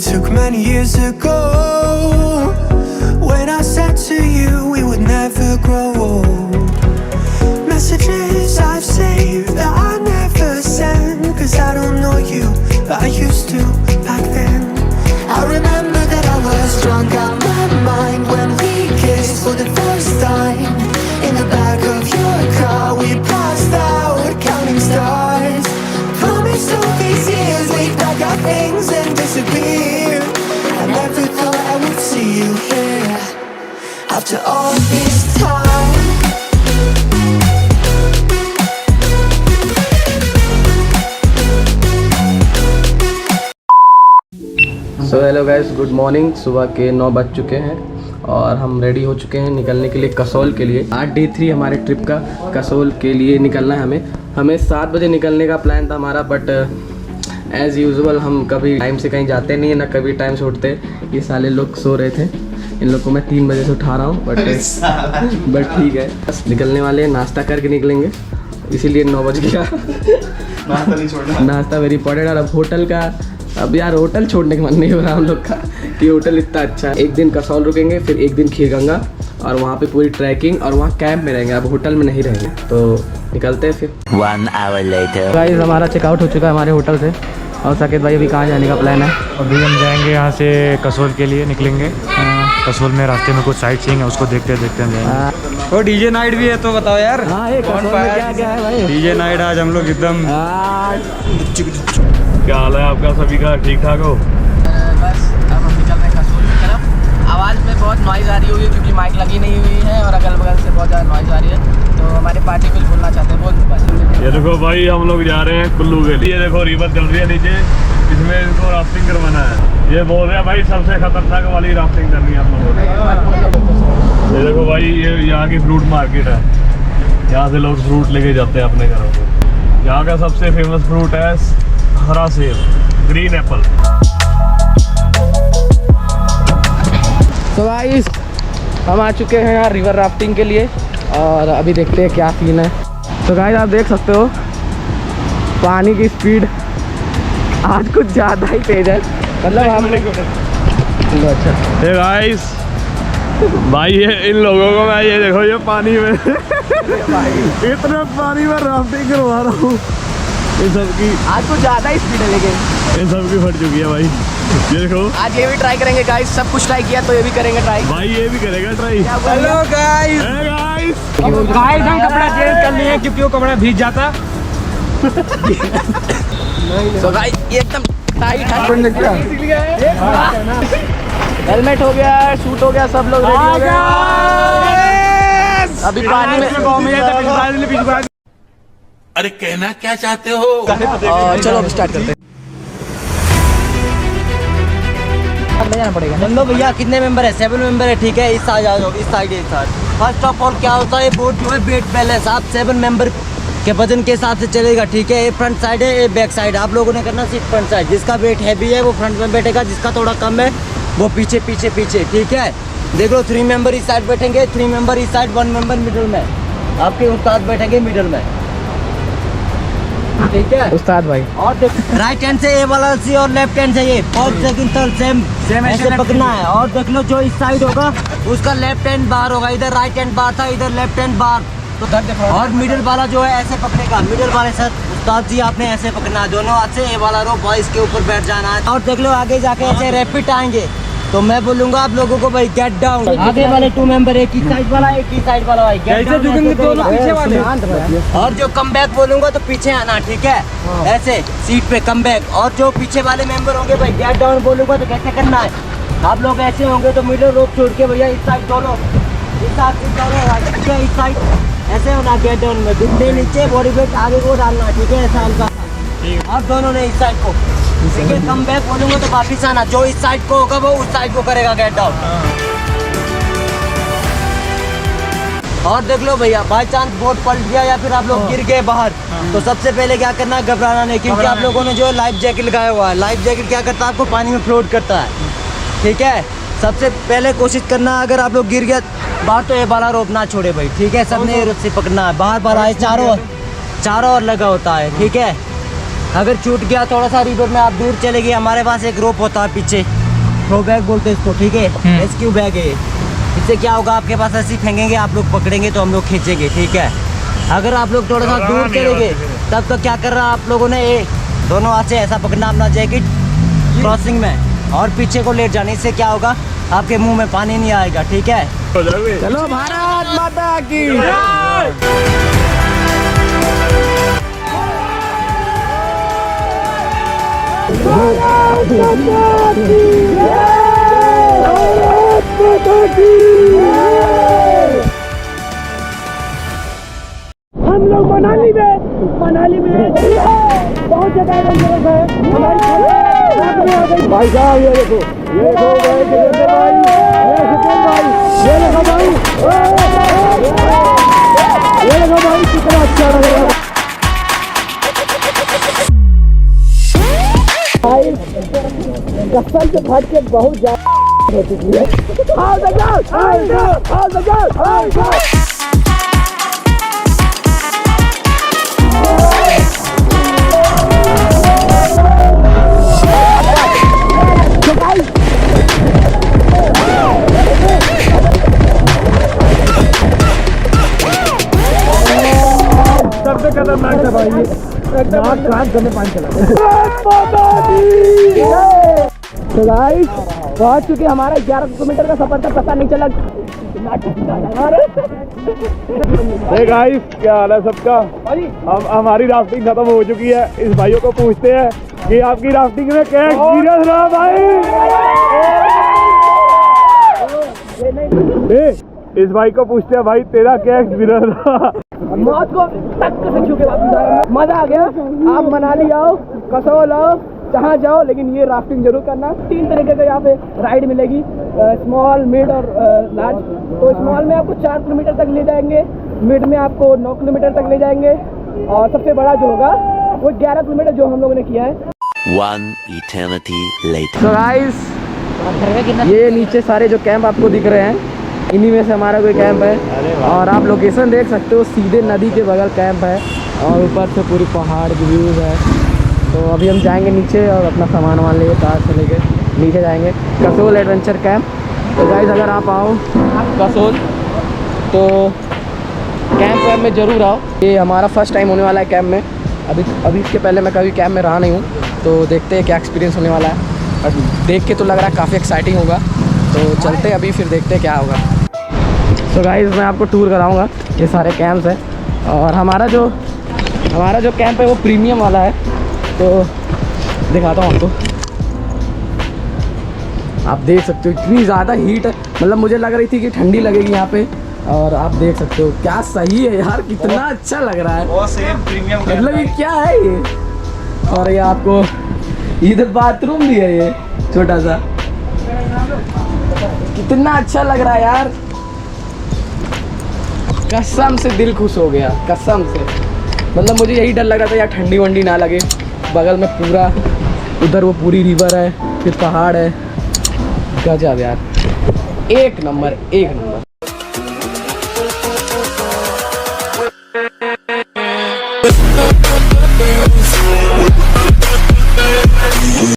took many years ago, when I said to you we would never grow old. Messages I've saved that I never send, 'cause I don't know you, but I used to back then. I remember that I was drunk out my mind when we kissed for the first time. In the back of your car we passed out counting stars. Promised all these years we'd pack our things and disappear. I never thought I would see you here after all this time. So hello guys, good morning. सुबह के 9 बज चुके हैं और हम ready हो चुके हैं निकलने के लिए कसोल के लिए। आज डे 3 हमारे ट्रिप का। कसोल के लिए निकलना है हमें 7 बजे निकलने का प्लान था हमारा, बट एज़ यूजुअल हम कभी टाइम से कहीं जाते नहीं है ना कभी टाइम से उठते। ये साले लोग सो रहे थे, इन लोग को मैं 3 बजे से उठा रहा हूँ, बट ठीक है। बस निकलने वाले हैं, नाश्ता करके निकलेंगे, इसीलिए 9 बज गया। नाश्ता नहीं छोड़ना, नाश्ता वेरी इंपॉर्टेंट। और अब होटल का, अब यार होटल छोड़ने का मन नहीं हो रहा हम लोग का कि होटल इतना अच्छा है। एक दिन कसौल रुकेंगे, फिर एक दिन खीरगंगा और वहाँ पे पूरी ट्रैकिंग और वहाँ कैंप में रहेंगे। अब होटल में नहीं रहेंगे, तो निकलते हैं फिर। 1 hour later। गाइस हमारा चेकआउट हो चुका है हमारे होटल से। और साकेत भाई अभी कहाँ जाने का प्लान है? अभी हम जाएंगे यहाँ से कसोल के लिए निकलेंगे। कसोल में रास्ते में कुछ साइट सीइंग है, उसको देखते देखते हम जाएंगे। और डीजे नाइट भी है, तो बताओ यार। हाँ, ये कसौल में क्या है भाई? डीजे नाइट आज हम लोग एकदम। क्या हाल है आपका सभी का? ठीक ठाक हो? बस अब हम निकल रहे हैं कसौल की तरफ। आवाज़ में बहुत नॉइज़ आ रही होगी क्योंकि माइक लगी नहीं हुई है और अगल बगल से बहुत ज़्यादा नॉइज़ आ रही है, तो हमारे पार्टी कुछ बोलना चाहते हैं। बोल। ये देखो भाई, हम लोग जा रहे हैं कुल्लू के लिए। ये देखो रिवर चल रही है नीचे, इसमें इनको राफ्टिंग करवाना है। ये बोल रहे हैं भाई सबसे खतरनाक वाली राफ्टिंग करनी है हम लोगों ने। ये देखो भाई, ये यहाँ की फ्रूट मार्केट है, यहाँ से लोग फ्रूट लेके जाते हैं अपने घरों को। यहाँ का सबसे फेमस फ्रूट है हरा सेब, ग्रीन एप्पल। तो गाइस हम आ चुके हैं यहाँ रिवर राफ्टिंग के लिए और अभी देखते हैं क्या सीन है। तो गाइस आप देख सकते हो पानी की स्पीड आज कुछ ज़्यादा ही तेज है, मतलब हम अच्छा। हे गाइस भाई, ये इन लोगों को मैं, ये देखो ये पानी में इतना पानी में राफ्टिंग करवा रहा हूँ। ये सबकी आज कुछ ज़्यादा ही स्पीड है, लेकिन ये सबकी फट चुकी है भाई। ये देखो आज ये भी ट्राई करेंगे गाइस। सब कुछ ट्राई किया तो ये भी करेंगे ट्राई। भाई, ये भी करेगा ट्राई। Hello guys. गाइस हम कपड़ा चेंज कर लिए क्योंकि वो कपड़ा भीग जाता। तो गाइस ये एकदम टाइट है। हेलमेट हो गया, शूट हो गया, सब लोग रेडी हो गए। अभी पानी में। अरे कहना क्या चाहते हो? चलो अब स्टार्ट करते हैं। जाना पड़ेगा। लो भैया, कितने मेंबर है? 7 मेंबर है, ठीक है। इस साइड आ जाओ, इस साइड इस साइड। फर्स्ट ऑफ ऑल क्या होता है, बोट जो है वेट बैलेंस, आप 7 मेंबर के वजन के हिसाब से चलेगा, ठीक है। ये फ्रंट साइड है, ये बैक साइड। आप लोगों ने करना सिर्फ फ्रंट साइड। जिसका वेट हैवी है वो फ्रंट में बैठेगा, जिसका थोड़ा कम है वो पीछे पीछे पीछे, ठीक है। देख लो 3 मेंबर इस साइड बैठेंगे, 3 मेंबर इस साइड, 1 मेंबर मिडिल में। आपके उस्ताद बैठेंगे मिडिल में, ठीक है उस्ताद भाई। और राइट हैंड से ये वाला सी और लेफ्ट हैंड से ये फर्स्ट सेकंड थर्ड सेम ऐसे पकड़ना है। और देख लो जो इस साइड होगा उसका लेफ्ट हैंड बाहर होगा, इधर राइट हैंड बाहर था, इधर लेफ्ट हैंड बाहर। तो और मिडिल वाला जो है ऐसे पकड़ेगा, मिडिल वाले सर उस्ताद जी आपने ऐसे पकड़ना है, दोनों हाथ से ये वाला रो बॉयज के ऊपर बैठ जाना है। और देख लो आगे जाके ऐसे रैपिड आएंगे, तो मैं बोलूंगा आप लोगों को भाई गेट डाउन। आगे वाले 2 मेंबर एक ही साइड वाला, एक ही साइड वाला भाई गेट डाउन दोनों पीछे वाले। और जो कम बैक बोलूंगा तो पीछे आना, ठीक है, ऐसे सीट पे कम बैक। और जो पीछे वाले मेंबर होंगे भाई गेट डाउन बोलूंगा तो कैसे करना है। आप लोग ऐसे होंगे तो मिडिल रोप छोड़ के भैया इस साइड दोनों, इस साइड ऐसे होना गेट डाउन में। घुटने नीचे, बॉडी वेट आगे को डालना, ठीक है, ऐसा हल्का। और दोनों ने इस साइड को, ठीक है, कम बैक बोलूंगा तो वापिस आना। जो इस साइड को होगा वो उस साइड को करेगा गेट डाउन। और देख लो भैया, बाई चांस बोट पलट गया या फिर आप लोग गिर गए बाहर, तो सबसे पहले क्या करना है, घबराना नहीं, क्योंकि आप लोगों ने जो लाइफ जैकेट लगाया हुआ है, लाइफ जैकेट क्या करता है, आपको पानी में फ्लोट करता है, ठीक है। सबसे पहले कोशिश करना, अगर आप लोग गिर गए बाहर तो ये वाला रोप ना छोड़े भाई, ठीक है। सबने ये रस्सी पकड़ना है, बाहर वाला है चारों ओर लगा होता है, ठीक है। अगर छूट गया थोड़ा सा रिवर में आप दूर चले गए, हमारे पास एक रोप होता है पीछे, थ्रो बैग बोलते हैं इसको, ठीक है, रेस्क्यू बैग है। इससे क्या होगा, आपके पास ऐसे फेंकेंगे, आप लोग पकड़ेंगे तो हम लोग खींचेंगे, ठीक है। अगर आप लोग थोड़ा सा दूर चले गए तब तो क्या कर रहा है आप लोगों ने, दोनों हाथ से ऐसा पकड़ना अपना जैकेट क्रॉसिंग में और पीछे को लेट जाने से क्या होगा, आपके मुंह में पानी नहीं आएगा, ठीक है। चलो भारत माता की। हम लोग मनाली में बहुत जगह है। भाई साहब ये देखो भाई, जितेंद्र भाई, ये देखो भाई, ये देखो भाई कितना अच्छा लग रहा है भाई, कसम से फट के बहुत ज्यादा हो चुकी है। सबसे खतरनाक था भाई ये, नाक गंदे पानी चला। तो गाइस पहुंच चुके, हमारा 11 किलोमीटर का सफर था, पता नहीं चला। गाइस क्या हाल है सबका। हम हमारी राफ्टिंग खत्म हो चुकी है। इस भाइयों को पूछते हैं कि आपकी राफ्टिंग में क्या एक्सपीरियंस रहा भाई। इस भाई को पूछते हैं, भाई तेरा क्या एक्सपीरियंस रहा। मौत को तक से छू के वापस आया, मजा आ गया। आप मनाली आओ, कसोल आओ, जहाँ जाओ, लेकिन ये राफ्टिंग जरूर करना। 3 तरीके का यहाँ पे राइड मिलेगी, स्मॉल, मिड और लार्ज। तो स्मॉल में आपको 4 किलोमीटर तक ले जाएंगे, मिड में आपको 9 किलोमीटर तक ले जाएंगे, और सबसे बड़ा जो होगा वो 11 किलोमीटर जो हम लोगों ने किया है। One eternity later. तो गाइस ये नीचे सारे जो कैंप आपको दिख रहे हैं, इन्हीं में से हमारा कोई कैंप है, और आप लोकेशन देख सकते हो, सीधे नदी के बगल कैंप है, और ऊपर से पूरी पहाड़ की व्यूज़ है। तो अभी हम जाएंगे नीचे और अपना सामान वामान लेके, कार से लेके नीचे जाएंगे, कसोल एडवेंचर कैंप। तो गाइस अगर आप आओ कसोल तो कैंप में ज़रूर आओ। ये हमारा फर्स्ट टाइम होने वाला है कैंप में। अभी इसके पहले मैं कभी कैंप में रहा नहीं हूँ, तो देखते हैं क्या एक्सपीरियंस होने वाला है। और देख के तो लग रहा है काफ़ी एक्साइटिंग होगा, तो चलते हैं अभी, फिर देखते हैं क्या होगा। तो गाइस मैं आपको टूर कराऊंगा, ये सारे कैंप्स हैं, और हमारा जो कैंप है वो प्रीमियम वाला है, तो दिखाता हूँ आपको। आप देख सकते हो इतनी ज़्यादा हीट है, मतलब मुझे लग रही थी कि ठंडी लगेगी यहाँ पे, और आप देख सकते हो क्या सही है यार, कितना अच्छा लग रहा है। वो सेम प्रीमियम, मतलब ये क्या है ये। और ये आपको इधर बाथरूम भी है, ये छोटा सा, कितना अच्छा लग रहा है यार, कसम से दिल खुश हो गया, कसम से। मतलब मुझे यही डर लग रहा था यार, ठंडी वंडी ना लगे। बगल में पूरा उधर वो पूरी रिवर है, फिर पहाड़ है, गजब यार, एक नंबर।